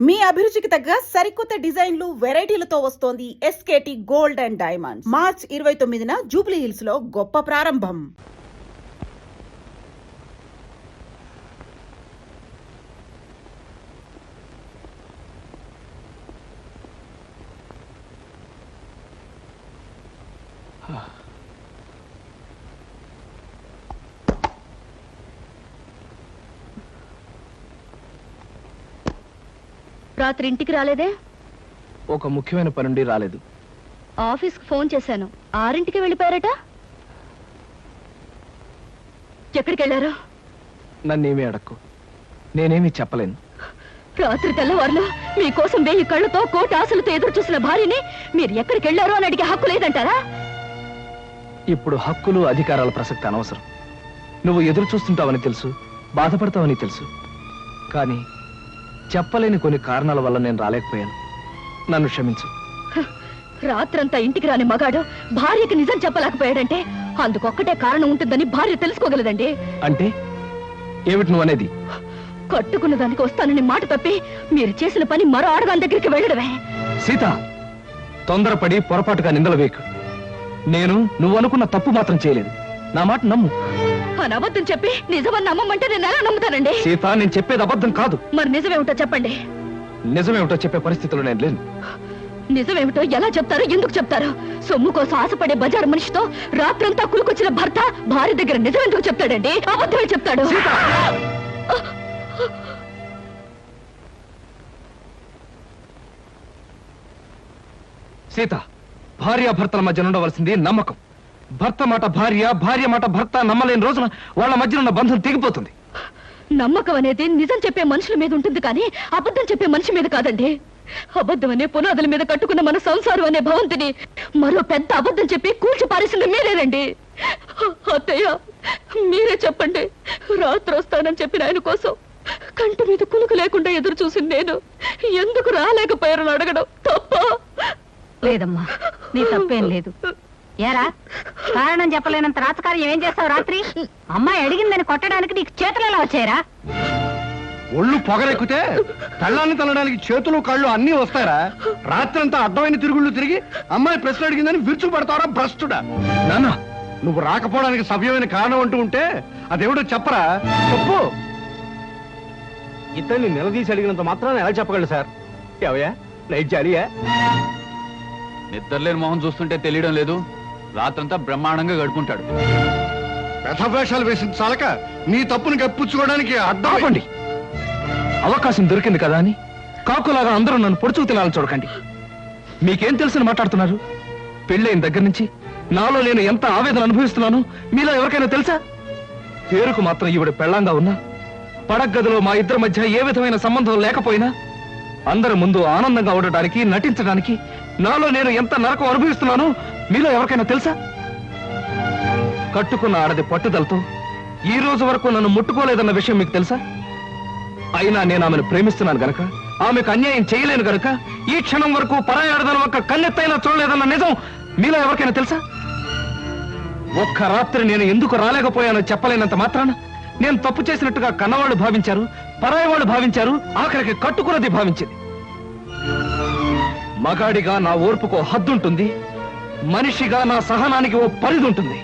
మీ అభిరుచికి తగ్గ సరికొత్త డిజైన్లు వెరైటీలతో వస్తోంది SKT gold and diamonds. March 29న జూబ్లీ హిల్స్ లో గొప్ప ప్రారంభం. రాత్రి ఇంటికి రాలేదే? ఒక ముఖ్యమైన పని నుండి రాలేదు. ఆఫీస్కి ఫోన్ చేశాను, 6ంటికి వెళ్ళిపోయారట. ఎక్కడికి వెళ్ళారు? నన్నేమీ అడక్కు, నేనేమీ చెప్పలేను. రాత్రి తెల్లవారులో మీకోసం 1000 కళ్ళతో కోటి ఆశలతో ఎదురు చూసిన భార్యని మీరు ఎక్కడికి వెళ్ళారో అని అడిగే హక్కు లేదంటారా? ఇప్పుడు హక్కులు అధికారాల ప్రసక్తి అనవసరం. నువ్వు ఎదురు చూస్తుంటావని తెలుసు, బాధపడతావని తెలుసు, కానీ చెప్పలేని కొన్ని కారణాల వల్ల నేను రాలేకపోయాను. నన్ను క్షమించు. రాత్రంతా ఇంటికి రాని మగాడు భార్యకి నిజం చెప్పలేకపోయాడంటే అందుకొక్కటే కారణం ఉంటుందని భార్య తెలుసుకోగలదండి. అంటే ఏమిటి నువ్వు అనేది? కట్టుకున్న దానికి వస్తానని మాట తప్పి మీరు చేసిన పని మరో ఆడదాని దగ్గరికి వెళ్ళడమే. సీత, తొందరపడి పొరపాటుగా నిందలు వేయకు. నేను నువ్వు అనుకున్న తప్పు మాత్రం చేయలేదు. నా మాట నమ్ము. అని అబద్ధం చెప్పి నిజమని నమ్మమంటే నేను ఎలా నమ్ముతానండి? సీత, నేను చెప్పేది అబద్ధం కాదు. మరి నిజమేమిటో చెప్పండి. నిజమేమిటో చెప్పే పరిస్థితిలో నేను లేను. నిజమేమిటో ఎలా చెప్తారు, ఎందుకు చెప్తారు? సొమ్ము కోసం ఆశపడే బజారు మనిషితో రాత్రంతా కులుకొచ్చిన భర్త భార్య దగ్గర నిజం ఎందుకు చెప్తాడండి? అబద్ధమే చెప్తాడు. సీత, భార్యాభర్తల మధ్య ఉండవలసింది నమ్మకం. భర్త మాట భార్య, భార్య మాట భర్త నమ్మలేని రోజున వాళ్ళ మధ్య ఉన్న బంధం తెగిపోతుంది. నమ్మకం అనేది నిజం చెప్పే మనుషుల మీద ఉంటుంది కానీ అబద్ధం చెప్పే మనిషి మీద కాదండి. అబద్ధం అనే పునాదుల మీద కట్టుకున్న మన సంసారం అనే భవంతిని మరో పెద్ద అబద్ధం చెప్పి కూల్చి పారేసింది మీరేనండి. అత్తయ్య, మీరే చెప్పండి. రాత్రి వస్తానని చెప్పిన ఆయన కోసం కంటి మీద కులుకు లేకుండా ఎదురు చూసింది నేను ఎందుకు రాలేకపోయారని అడగడం తప్ప? లేదమ్మా, నీ తప్పేం లేదు. ఏరా, కారణం చెప్పలేనంత రాతకార్యం ఏం చేస్తావు? రాత్రి అమ్మాయి అడిగిందని కొట్టడానికి నీకు చేతులు ఎలా వచ్చాయరా? ఒళ్ళు పొగరెక్కితే తళ్ళాన్ని తల్లడానికి చేతులు కళ్ళు అన్నీ వస్తారా? రాత్రి అంతా అడ్డమైన తిరుగుళ్ళు తిరిగి అమ్మాయి ప్రశ్న అడిగిందని విరుచు పడతావరా భ్రష్టుడా? నాన్న, నువ్వు రాకపోవడానికి సవ్యమైన కారణం అంటూ ఉంటే అదేమిటో చెప్పరా? చెప్పు. ఇతన్ని నిలదీసి అడిగినంత మాత్రాన్ని ఎలా చెప్పగలడు సార్? ఎవయా నైట్ జాలియా? నిద్రలేని మొహం చూస్తుంటే తెలియడం లేదు. రాత్రంతా బ్రహ్మాండంగా గడుపుకుంటాడు. వ్యధవేషాలు వేసిన చాలక నీ తప్పును కప్పించుకోవడానికి అడ్డండి. అవకాశం దొరికింది కదా అని కాకులాగా అందరూ నన్ను పొడుచుకు తినాలని చూడకండి. మీకేం తెలుసని మాట్లాడుతున్నారు? పెళ్ళైన దగ్గర నుంచి నాలో నేను ఎంత ఆవేదన అనుభవిస్తున్నాను మీలో ఎవరికైనా తెలుసా? పేరుకు మాత్రం ఈవిడ పెళ్ళంగా ఉన్నా, పడగదిలో మా ఇద్దరి మధ్య ఏ విధమైన సంబంధం లేకపోయినా అందరి ముందు ఆనందంగా ఉండటానికి, నటించడానికి నాలో నేను ఎంత నరకం అనుభవిస్తున్నానో మీలో ఎవరికైనా తెలుసా? కట్టుకున్న ఆడది పట్టుదలతో ఈ రోజు వరకు నన్ను ముట్టుకోలేదన్న విషయం మీకు తెలుసా? అయినా నేను ఆమెను ప్రేమిస్తున్నాను గనక, ఆమెకు అన్యాయం చేయలేను గనక ఈ క్షణం వరకు పరాయి ఆడదాని ఒక్క కన్నెత్తైనా చూడలేదన్న నిజం మీలో ఎవరికైనా తెలుసా? ఒక్క రాత్రి నేను ఎందుకు రాలేకపోయానో చెప్పలేనంత మాత్రాన నేను తప్పు చేసినట్టుగా కన్నవాళ్ళు భావించారు, పరాయి వాళ్ళు భావించారు, ఆఖరికి కట్టుకున్నది భావించింది. మగాడిగా నా ఓర్పుకు హద్దుంటుంది, మనిషిగా నా సహనానికి ఓ పరిధి ఉంటుంది.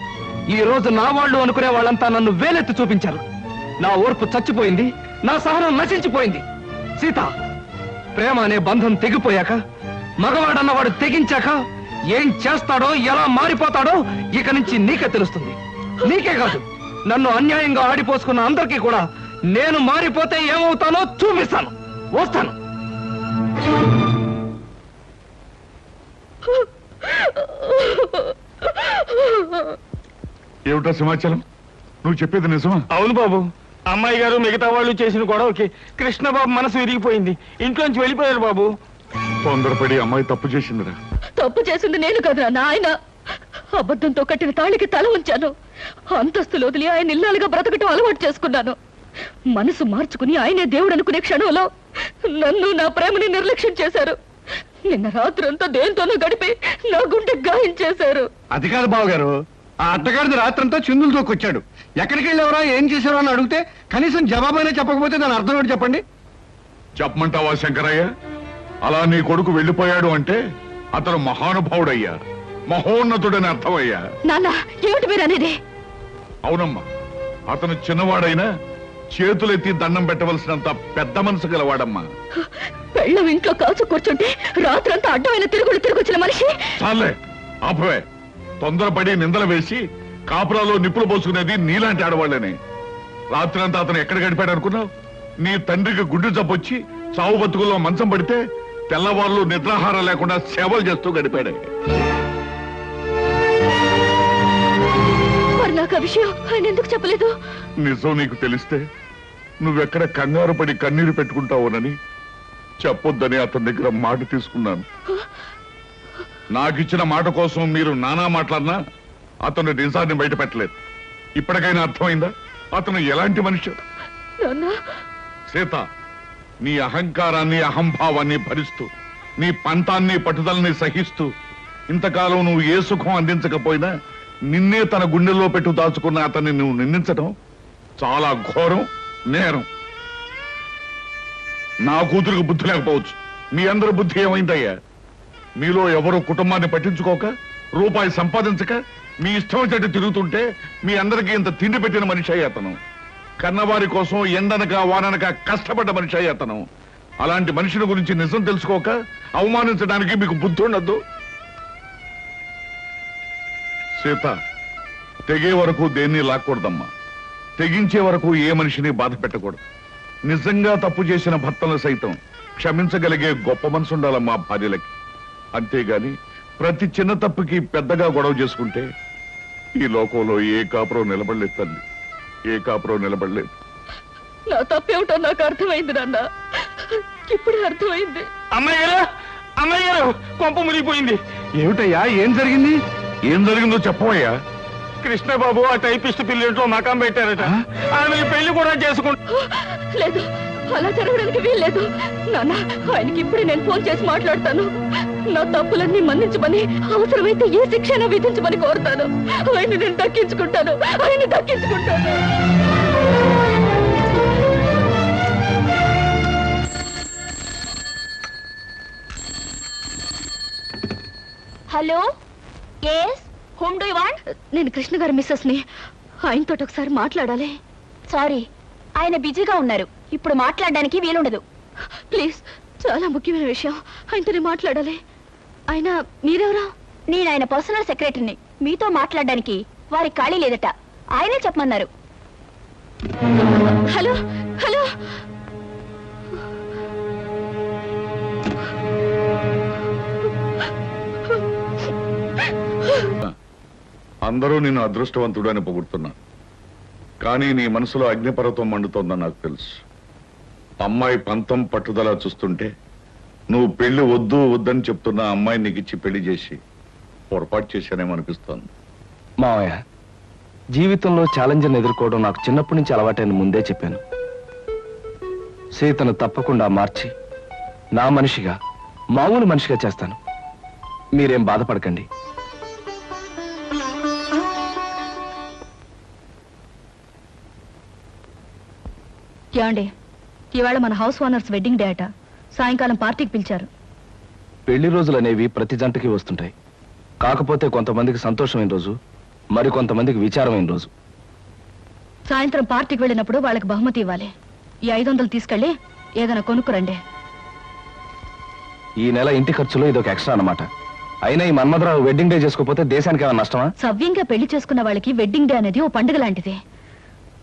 ఈ రోజు నా వాళ్ళు అనుకునే వాళ్ళంతా నన్ను వేలెత్తి చూపించారు. నా ఓర్పు చచ్చిపోయింది, నా సహనం నశించిపోయింది. సీత, ప్రేమ అనే బంధం తెగిపోయాక, మగవాడన్నవాడు తెగించాక ఏం చేస్తాడో, ఎలా మారిపోతాడో ఇక నుంచి నీకే తెలుస్తుంది. నీకే కాదు, నన్ను అన్యాయంగా ఆడిపోసుకున్న అందరికీ కూడా నేను మారిపోతే ఏమవుతానో చూపిస్తాను. వస్తాను. ఏమిటా సమాచారం? నువ్వు చెప్పేది నిజమా? అవును బాబు, అమ్మాయి గారు మిగతా వాళ్ళు చేసిన గొడవకి కృష్ణబాబు మనసు విరిగిపోయింది. ఇంట్లోంచి వెళ్ళిపోయారు బాబు. తొందరపడి అమ్మాయి తప్పు చేసిందిరా. తప్పు చేసింది నేను కదా నాయన. అబద్ధంతో కట్టిన తాళికి తల ఉంచాను. అంతస్తులు వదిలి ఆయన ఇల్లాలుగా బ్రతకటం అలవాటు చేసుకున్నాను. మనసు మార్చుకుని ఆయనే దేవుడు అనుకునే క్షణంలో నన్ను, నా ప్రేమని నిర్లక్ష్యం చేశారు. నిన్న రాత్రంతా దేంతోనో గడిపి నా గుండె గాయించేశారు. అది కాదు బావగారు, ఆ అత్తగారిది రాత్రంతా చిందులతో వచ్చాడు. ఎక్కడికి వెళ్ళేవరా, ఏం చేశారో అని అడిగితే కనీసం జవాబైనా చెప్పకపోతే దాని అర్థం ఏంటి చెప్పండి? చెప్పమంటావా శంకరయ్య? అలా నీ కొడుకు వెళ్ళిపోయాడు అంటే అతను మహానుభావుడయ్యా, మహోన్నతుడని అర్థమయ్యా. నాన్న ఏమిటి మీరు అనేది? అవునమ్మా, అతను చిన్నవాడైనా చేతులెత్తి దండం పెట్టవలసినంత పెద్ద మనసు గలవాడమ్మా. పెళ్ళం ఇంట్లో కాచు కూర్చుంటే రాత్రంతా అడ్డమైన తిరుగులు తిరిగొచ్చిన మనిషి. చాలే ఆపవే. తొందరపడి నిందలు వేసి కాపురాలో నిప్పులు పోసుకునేది నీలాంటి ఆడవాళ్ళని. రాత్రంతా అతను ఎక్కడ గడిపాడు అనుకున్నావు? నీ తండ్రికి గుండె జబ్బొచ్చి చావు బతుకుల్లో మంచం పడితే తెల్లవాళ్ళు నిద్రాహారం లేకుండా సేవలు చేస్తూ గడిపాడే. మరి నాకు ఆ విషయం ఆయన ఎందుకు చెప్పలేదు? నిజం నీకు తెలిస్తే నువ్వెక్కడ కంగారు పడి కన్నీరు పెట్టుకుంటావునని చెప్పొద్దని అతని దగ్గర మాట తీసుకున్నాను. నాకిచ్చిన మాట కోసం మీరు నానా మాట్లాడినా అతను నిజాన్ని బయట పెట్టలేదు. ఇప్పటికైనా అర్థమైందా అతను ఎలాంటి మనిషి? సీత, నీ అహంకారాన్ని అహంభావాన్ని భరిస్తూ నీ పంతాన్ని పట్టుదలని సహిస్తూ ఇంతకాలం నువ్వు ఏ సుఖం అందించకపోయినా నిన్నే తన గుండెల్లో పెట్టు దాచుకున్న అతన్ని నువ్వు నిందించడం చాలా ఘోరం, నేరం. నా కూతురికి బుద్ధి లేకపోవచ్చు, మీ అందరి బుద్ధి ఏమైందయ్యా? మీలో ఎవరో కుటుంబాన్ని పట్టించుకోక రూపాయి సంపాదించక మీ ఇష్టం వచ్చేట్టు తిరుగుతుంటే మీ అందరికీ ఇంత తిండి పెట్టిన మనిషి అయ్యి అతను. కన్నవారి కోసం ఎండనక వాననక కష్టపడ్డ మనిషి అయ్యి అతను. అలాంటి మనిషిని గురించి నిజం తెలుసుకోక అవమానించడానికి మీకు బుద్ధి ఉండద్దు. సీత, తెగే వరకు దేన్ని లాక్కూడదమ్మా. తెగించే వరకు ఏ మనిషిని బాధ పెట్టకూడదు. నిజంగా తప్పు చేసిన భర్తను సైతం క్షమించగలిగే గొప్ప మనసు ఉండాలమ్మా భార్యలకి. అంతేగాని ప్రతి చిన్న తప్పుకి పెద్దగా గొడవ చేసుకుంటే ఈ లోకంలో ఏ కాపురం నిలబడలేదు తల్లి, ఏ కాపురం నిలబడలేదు. నా తప్పేమిటో నాకు అర్థమైంది నాన్న, ఇప్పుడే అర్థమైంది. అమ్మాయి గారు, అమ్మాయి గారు, కొంప మునిగిపోయింది. ఏమిటయ్యా, ఏం జరిగింది? ఏం జరిగిందో చెప్పవయ్యా. కృష్ణబాబు ఆ టైపిస్ట్ పిల్లలతో మకాం పెట్టారట. ఆమెకి పెళ్లి కూడా చేసుకుంటా. లేదు, అలా జరగడానికి వీల్లేదు నాన్న. ఆయనకి ఇప్పుడే నేను ఫోన్ చేసి మాట్లాడతాను. నా తప్పులన్నీ మన్నించమని, అవసరమైతే ఏ శిక్షణ విధించమని కోరుతాను. ఆయన నేను దక్కించుకుంటాను, ఆయన దక్కించుకుంటాను. Hello, yes, whom do you want? నేను కృష్ణ గారి మిస్సెస్ ని. ఆయనతో ఒకసారి మాట్లాడాలి. సారీ, ఆయన బిజీగా ఉన్నారు, ఇప్పుడు మాట్లాడడానికి వీలుండదు. ప్లీజ్, చాలా ముఖ్యమైన విషయం, ఆయనతోనే మాట్లాడాలి. ఆయన మీరెవరా? నేను ఆయన పర్సనల్ సెక్రటరీని. మీతో మాట్లాడడానికి వారికి ఖాళీ లేదట, ఆయనే చెప్పమన్నారు. హలో హలో, అందరూ నిన్ను అదృష్టవంతుడు అని పొగుడుతున్నా, కానీ నీ మనసులో అగ్నిపర్వతం మండుతోందని నాకు తెలుసు. అమ్మాయి పంతం పట్టుదల చూస్తుంటే నువ్వు పెళ్లి వద్దు వద్దని చెప్తున్న అమ్మాయి నీకు ఇచ్చి పెళ్లి చేసి పొరపాటు చేశానేమనిపిస్తోంది. మావయ్య, జీవితంలో ఛాలెంజ్ని ఎదుర్కోవడం నాకు చిన్నప్పటి నుంచి అలవాటైన ముందే చెప్పాను. సీతను తప్పకుండా మార్చి నా మనిషిగా, మామూలు మనిషిగా చేస్తాను. మీరేం బాధపడకండి. ఏమండి, ఇవాళ మన హౌస్ ఓనర్స్ వెడ్డింగ్ డే అట. సాయంకాలం పార్టీకి పిలిచారు. పెళ్లి రోజులు అనేవి ప్రతి జంటకి వస్తుంటాయి. కాకపోతే కొంతమందికి సంతోషమైన రోజు, మరి కొంతమందికి విచారమైన రోజు. సాయంత్రం పార్టీకి వెళ్ళినప్పుడు వాళ్ళకి బహుమతి ఇవ్వాలి. ఈ 500 తీసుకెళ్ళి ఏదైనా కొనుక్కురండి. ఈ నెల ఇంటి ఖర్చులో ఇదొక ఎక్స్ట్రా అన్నమాట. అయినా ఈ మన్మధరావు వెడ్డింగ్ డే చేసుకోకపోతే దేశానికి ఏమైనా నష్టమా? సవ్యంగా పెళ్లి చేసుకున్న వాళ్ళకి వెడ్డింగ్ డే అనేది ఓ పండుగ లాంటిది.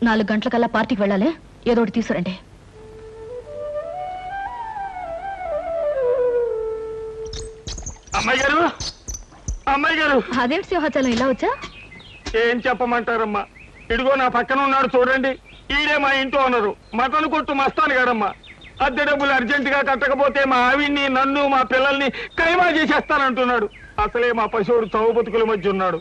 4 గంటలకల్లా పార్టీకి వెళ్ళాలి, ఏదో ఒకటి తీసుకురండి. అమ్మాయి గారు, అమ్మాయి గారు. అదేమిటి సింహాచలం ఇలా వచ్చా? ఏం చెప్పమంటారమ్మా, ఇదిగో నా పక్కన ఉన్నాడు చూడండి, ఈడే మా ఇంట్లో ఉన్నారు, మటన్ కొట్టు మస్తాను గారమ్మా. అద్దె డబ్బులు అర్జెంటుగా కట్టకపోతే మా ఆవిడ్ని, నన్ను, మా పిల్లల్ని కైమా చేసేస్తానంటున్నాడు. అసలే మా పశువుడు చౌ బతుకుల మధ్య ఉన్నాడు.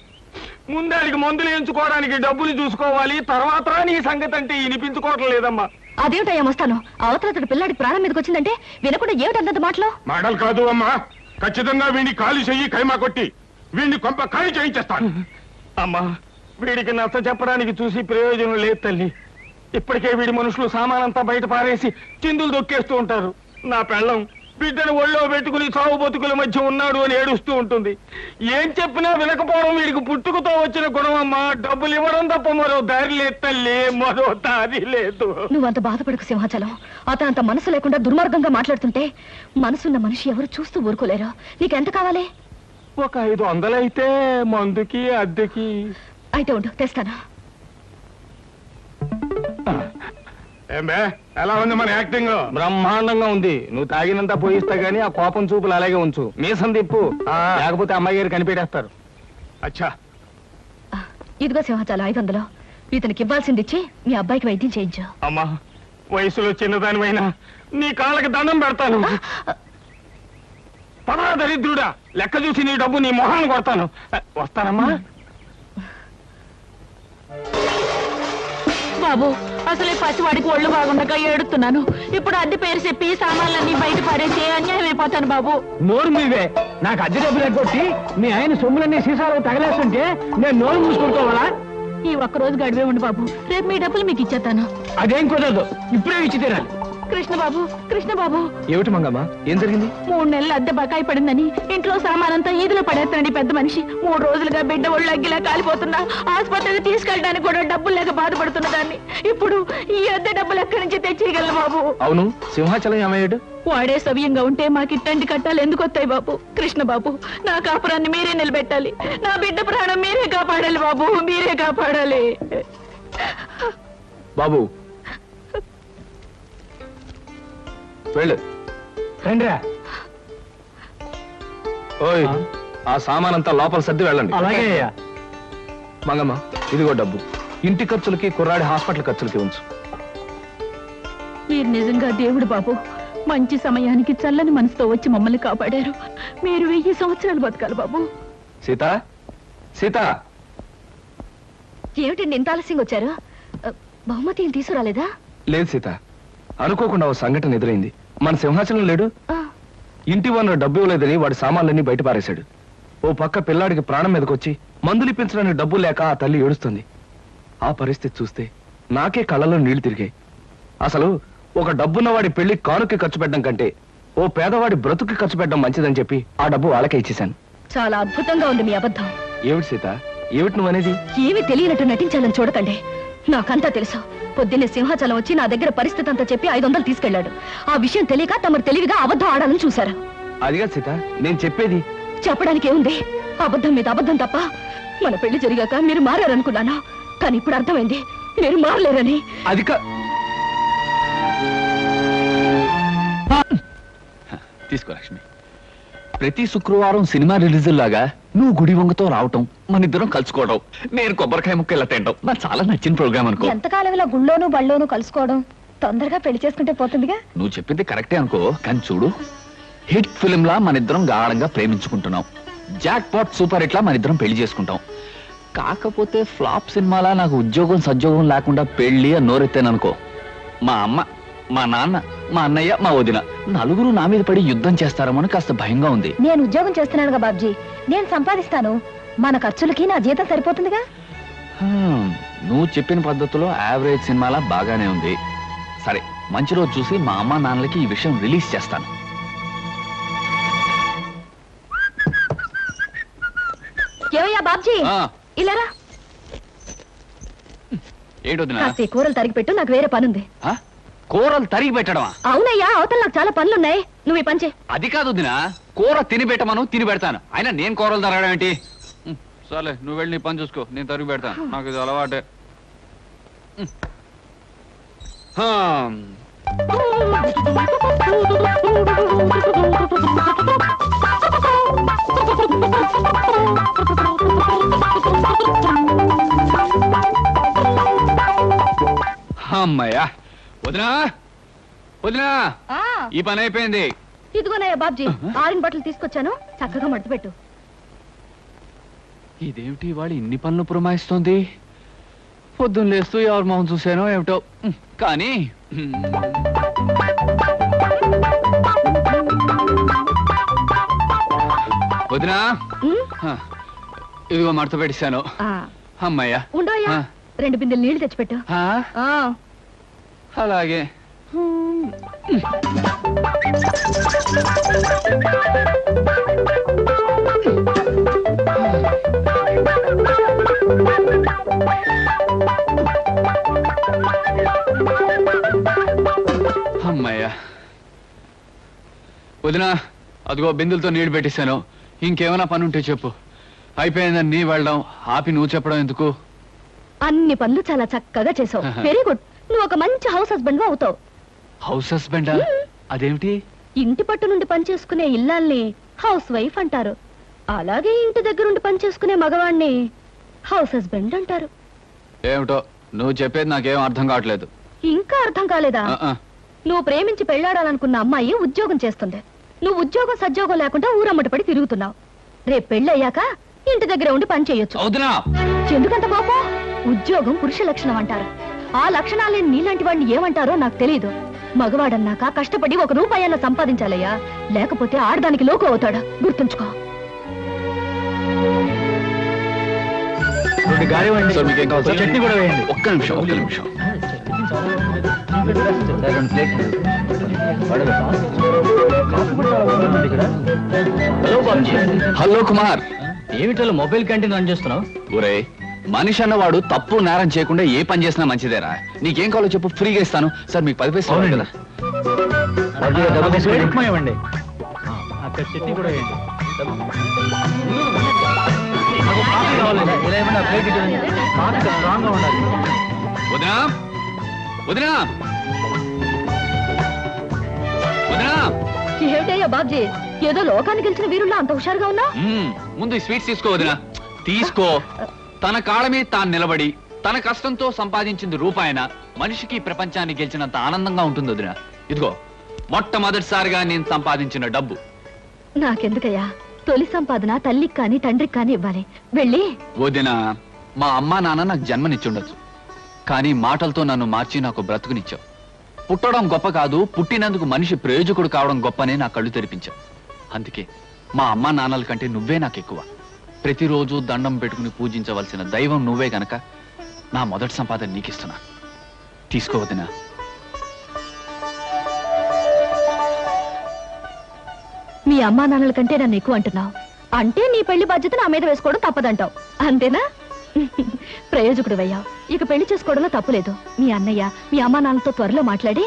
ముందానికి మందులు ఎంచుకోవడానికి డబ్బులు చూసుకోవాలి, తర్వాత నీ సంగతి అంటే వినిపించుకోవటం లేదమ్మా. అదేమిటయ్యా మస్తాను, అవతల పిల్లాడి ప్రాణం మీదకి వచ్చిందంటే వినకుండా ఏమిటంత మాటలు? మాటలు కాదు అమ్మా, ఖచ్చితంగా వీడిని ఖాళీ చెయ్యి, కైమా కొట్టి వీడిని కొంప ఖాళీ చేయించేస్తాను. అమ్మా, వీడికి నచ్చ చెప్పడానికి చూసి ప్రయోజనం లేదు తల్లి. ఇప్పటికే వీడి మనుషులు సామానంతా బయట పారేసి చిందులు దొక్కేస్తూ ఉంటారు. నా పెళ్ళం బిడ్డను ఒళ్ళో పెట్టుకుని సాగు బతుకుల మధ్య ఉన్నాడు అని ఏడుస్తూ ఉంటుంది. ఏం చెప్పినా వినకపోవడం వీడికి పుట్టుకతో వచ్చిన గుణమమ్మా. డబ్బులు ఇవ్వడం తప్ప మరో దారి లేదు తల్లి, మరో దారి లేదు. నువ్వంత బాధపడకు సింహాచలం. అతను అంత మనసు లేకుండా దుర్మార్గంగా మాట్లాడుతుంటే మనసున్న మనిషి ఎవరు చూస్తూ ఊరుకోలేరు. నీకెంత కావాలి? ఒక 500 అయితే మందుకి అద్దెకి. అయితే ఉండు, తెస్తాను. ఏమే ఎలా ఉంది మన యాక్టింగ్? బ్రహ్మాండంగా ఉంది. నువ్వు తాగినంత పోయిస్తా గానీ ఆ కోపం చూపులు అలాగే ఉంచు. మీసం తిప్పు, లేకపోతే అమ్మాయి గారు కనిపెట్టేస్తారు. అచ్చా ఇదిగో సింహాచలం 500. ఇతనికి ఇవ్వాల్సింది ఇచ్చి మీ అబ్బాయికి వైద్యం చేయించు. అమ్మా, వయసులో చిన్నదానివైనా నీ కాళ్ళకి దండం పెడతాను. పదా దరిద్రుడా, లెక్క చూసి నీ డబ్బు నీ మొహాన్ని కొడతాను. వస్తానమ్మా. బాబు, అసలే పసివాడికి ఒళ్ళు బాగుండగా ఏడుతున్నాను. ఇప్పుడు అద్దె పేరు చెప్పి సామాన్లన్నీ బయట పారేసి అన్యాయం అయిపోతాను బాబు. నోరు మీవే. నాకు అద్దె డబ్బులు ఎగ్గొట్టి మీ ఆయన సొమ్ములన్నీ సీసాలు తగలేస్తుంటే నేను నోరు మూసుకుంటావాలా? ఈ ఒక్కరోజు గడివే ఉండు బాబు, రేపు మీ డబ్బులు మీకు ఇచ్చేస్తాను. అదేం కుదరదు, ఇప్పుడే ఇచ్చి తీరాలి. కృష్ణ బాబు ఏమిటి మంగమ్మ, ఏం జరిగింది? 3 నెలలు అద్దె బకాయి పడిందని ఇంట్లో సామానంతా ఈదులో పడేస్తానండి పెద్ద మనిషి. 3 రోజులుగా బిడ్డ ఒళ్ళు అగ్గిలా కాలిపోతున్నా ఆసుపత్రికి తీసుకెళ్ళడానికి కూడా డబ్బులు లేక బాధపడుతున్న దాన్ని ఇప్పుడు ఈ అద్దె డబ్బులు ఎక్కడి నుంచి తెచ్చేయగలను బాబు? అవును, సింహాచలం ఏమయ్యాడు? వాడే సవ్యంగా ఉంటే మాకు ఇట్టండి కట్టాలు ఎందుకు వస్తాయి బాబు? కృష్ణ బాబు, నా కాపురాన్ని మీరే నిలబెట్టాలి. నా బిడ్డ ప్రాణం మీరే కాపాడాలి బాబు, మీరే కాపాడాలి. బాబు వెళ్ళు. రండిరా. ఓయ్, ఆ సామానంతా లోపల సర్ది వెళ్ళండి. అలాగే అయ్యా. మంగమ్మ, ఇదిగో డబ్బు. ఇంటి ఖర్చులకి, కుర్రాడి హాస్పిటల్ ఖర్చులకి ఉంచు. మీరు నిజంగా దేవుడు బాబు. మంచి సమయానికి చల్లని మనసుతో వచ్చి మమ్మల్ని కాపాడారు. మీరు 1000 సంవత్సరాలు బతకాలి బాబు. సీత, సీత. ఏమిటండి ఇంత ఆలస్యంగా వచ్చారు? బహుమతి ఏం తీసుకురాలేదా? లేదు సీత, అనుకోకుండా ఓ సంఘటన ఎదురైంది. మన సింహాచలం లేడు, ఇంటి వనరు డబ్బు ఇవ్వలేదని వాడి సామాన్లన్నీ బయట పారేశాడు. ఓ పక్క పిల్లాడికి ప్రాణం మీదకొచ్చి మందులు ఇప్పించడానికి డబ్బు లేక ఆ తల్లి ఏడుస్తుంది. ఆ పరిస్థితి చూస్తే నాకే కళ్ళలో నీళ్లు తిరిగాయి. అసలు ఒక డబ్బున్నవాడి పెళ్లి కానుకి ఖర్చు పెట్టడం కంటే ఓ పేదవాడి బ్రతుకి ఖర్చు పెట్టడం మంచిదని చెప్పి ఆ డబ్బు వాళ్ళకే ఇచ్చేశాను. చాలా అద్భుతంగా ఉంది మీ అబద్ధం. ఏమిటి సీత, ఏమిటి నువ్వనేది? ఏమీ తెలియనట్టు నటించాలని చూడకండి. నాకంతా తెలుసు. పొద్దున్నే సింహాచలం వచ్చి నా దగ్గర పరిస్థితి అంతా చెప్పి 500 తీసుకెళ్లాడు. ఆ విషయం తెలియక తమరు తెలివిగా అబద్ధం ఆడాలని చూశారు. అదిగా సీత, నేను చెప్పేది. చెప్పడానికి ఏముంది? అబద్ధం మీద అబద్ధం తప్ప. మన పెళ్లి జరిగాక మీరు మారారనుకున్నాను, కానీ ఇప్పుడు అర్థమైంది మీరు మారలేరని. అది తీసుకో లక్ష్మి. ప్రతి శుక్రవారం సినిమా రిలీజ్ లాగా నువ్వు గుడి వంగతో రావటం, మన ఇద్దరం కలుసుకోవడం, నేను కొబ్బరికాయ ముక్క ఇలా తింటాం నాకు చాలా నచ్చిన ప్రోగ్రామ్ అనుకో. ఎంతకాలం ఇలా గుళ్ళోను బళ్ళోను కలుసుకోవడం? తొందరగా పెళ్లి చేసుకుంటే పోతుందిగా. నువ్వు చెప్పింది కరెక్టే అనుకో, కానీ చూడు, హిట్ ఫిల్మ్ లా మన ఇద్దరం గాఢంగా ప్రేమించుకుంటున్నాం. జాక్ పాట్ సూపర్ హిట్ లా మన ఇద్దరం పెళ్లి చేసుకుంటాం. కాకపోతే ఫ్లాప్ సినిమాలా నాకు ఉద్యోగం సద్యోగం లేకుండా పెళ్లి అని నోరెత్తాననుకో, మా అమ్మ, మా నాన్న, మా అన్నయ్య, మా వదిన నలుగురు నా మీద పడి యుద్ధం చేస్తారేమో కాస్త భయంగా ఉంది. నేను ఉద్యోగం చేస్తున్నానుగా బాబ్జీ, నేను సంపాదిస్తాను. మన ఖర్చులకి నా జీతం సరిపోతుందిగా. నువ్వు చెప్పిన పద్ధతిలో యావరేజ్ సినిమాలా బాగానే ఉంది. సరే, మంచి రోజు చూసి మా అమ్మ నాన్నలకి ఈ విషయం రిలీజ్ చేస్తాను. ఏమయ్యా బాబ్జీ, ఇలారా. ఏంటొద్దునా? కాస్త ఈ కూరలు తరిగి పెట్టు, నాకు వేరే పనుంది. కూరలు తరిగి పెట్టడమా? అవునయ్యా, అవతల నాకు చాలా పనులున్నాయి. నువ్వు ఈ పని చేయి. అది కాదు వదినా, కూర తిని పెట్టమను, తిని పెడతాను. అయినా నేను కూరలు తరగడం ఏంటి? సరే, నువ్వు వెళ్ళి నీ పని చూసుకో, నేను తరిగి పెడతాను. నాకు ఇది అలవాటే. అమ్మయ్యా. వదినా, వదినా, ఈ పని అయిపోయింది. ఇదిగోనయ్యా బాబ్జీ, ఆరిన బట్టలు తీసుకొచ్చాను, చక్కగా మడతపెట్టు. ఇదేమిటి వాళ్ళు ఇన్ని పనులు పురమాయిస్తోంది? పొద్దున్న లేస్తూ ఎవరి మొహం చూశానో ఏమిటో. కానీ వదినా, ఇదిగో మడత పెట్టేశాను. అమ్మయ్యా. ఉండోయ్యా, 2 బిందెలు నీళ్లు తెచ్చిపెట్టు. అలాగే. అమ్మయ్యా వదినా, అదిగో బిందులతో నీళ్లు పెట్టేశాను. ఇంకేమైనా పని ఉంటే చెప్పు. అయిపోయిందని నీ వెళ్ళడం ఆపి నువ్వు చెప్పడం ఎందుకు? అన్ని పనులు చాలా చక్కగా చేసావు. Very good. నువ్వు ఒక మంచి హౌస్ హస్బెండ్ అవుతావు. హౌస్ హస్బెండా? అదేమిటి? ఇంటి పట్టు నుండి పని చేసుకునే ఇల్లాల్ని హౌస్ వైఫ్ అంటారు. అలాగే ఇంటి దగ్గరుండి పని చేసుకునే మగవాణ్ణి హౌస్ హస్బెండ్ అంటారు. ఏమిటో నువ్వు చెప్పేది నాకేం అర్థం కావట్లేదు. ఇంకా అర్థం కాలేదా? నువ్వు ప్రేమించి పెళ్లాడాలనుకున్న అమ్మాయి ఉద్యోగం చేస్తుంది. నువ్వు ఉద్యోగం సద్యోగం లేకుండా ఊరమ్మటపడి తిరుగుతున్నావు. రేపు పెళ్ళయ్యాక ఇంటి దగ్గర ఉండి పని చేయొచ్చు. ఎందుకంత కోపం? ఉద్యోగం పురుష లక్షణం అంటారు. ఆ లక్షణాలేని నీలాంటి వాడిని ఏమంటారో నాకు తెలియదు. మగవాడన్నాక కష్టపడి ₹1 అన్న సంపాదించాలయ్యా, లేకపోతే ఆడదానికి లోకు అవుతాడు. గుర్తుంచుకో. సార్, మీకేం కావాలి సార్? చట్నీ కూడా వేయండి. ఒక్క నిమిషం. హలో కుమార్, ఏమిటో మొబైల్ క్యాంటీన్ రన్ చేస్తున్నావు? ఒరే, మనిషి అన్నవాడు తప్పు నేరం చేయకుండా ఏ పని చేసినా మంచిదేరా. నీకేం కావాలో చెప్పు, ఫ్రీగా ఇస్తాను. సార్ మీకు 10 పైసలు కదా. ఇవ్వండి. అక్కడ చట్నీ కూడా వేయండి. వదినా వదినా వదినా, ఏమిటయ్యా బాబ్జీ, ఏదో లోకానికి గెలిచిన వీరుల్లో అంత హుషారుగా ఉన్నా? ముందు ఈ స్వీట్స్ తీసుకో వదినా, తీసుకో. తన కాళ్ళ మీద తాను నిలబడి తన కష్టంతో సంపాదించింది రూపాయన మనిషికి ప్రపంచాన్ని గెలిచినంత ఆనందంగా ఉంటుంది వదినా. ఇదిగో మొట్టమొదటిసారిగా నేను సంపాదించిన డబ్బు. నాకెందుకయ్యా, తొలి సంపాదన తల్లికి కాని తండ్రికి కాని ఇవ్వాలి. వెళ్ళి. వదినా, మా అమ్మా నాన్న నాకు జన్మనిచ్చుండొచ్చు, కానీ మాటలతో నన్ను మార్చి నాకు బ్రతుకునిచ్చావు. పుట్టడం గొప్ప కాదు, పుట్టినందుకు మనిషి ప్రయోజకుడు కావడం గొప్పనే నా కళ్ళు తెరిపించావు. అందుకే మా అమ్మా నాన్నల కంటే నువ్వే నాకు ఎక్కువ. ప్రతిరోజు దండం పెట్టుకుని పూజించవలసిన దైవం నువ్వే గనక నా మొదటి సంపాదన నీకిస్తున్నా. తీసుకోవద్దునా. మీ అమ్మా నాన్నల కంటే నన్ను ఎక్కువ అంటున్నావు అంటే నీ పెళ్లి బాధ్యత నా మీద వేసుకోవడం తప్పదంటావు, అంతేనా? ప్రయోజకుడు అయ్యావు, ఇక పెళ్లి చేసుకోవడంలో తప్పులేదు. మీ అన్నయ్య మీ అమ్మా నాన్నలతో త్వరలో మాట్లాడి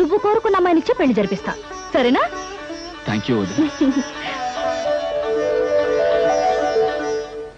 నువ్వు కోరుకున్న అమ్మాయినిచ్చే పెళ్లి జరిపిస్తా, సరేనా? Thank you.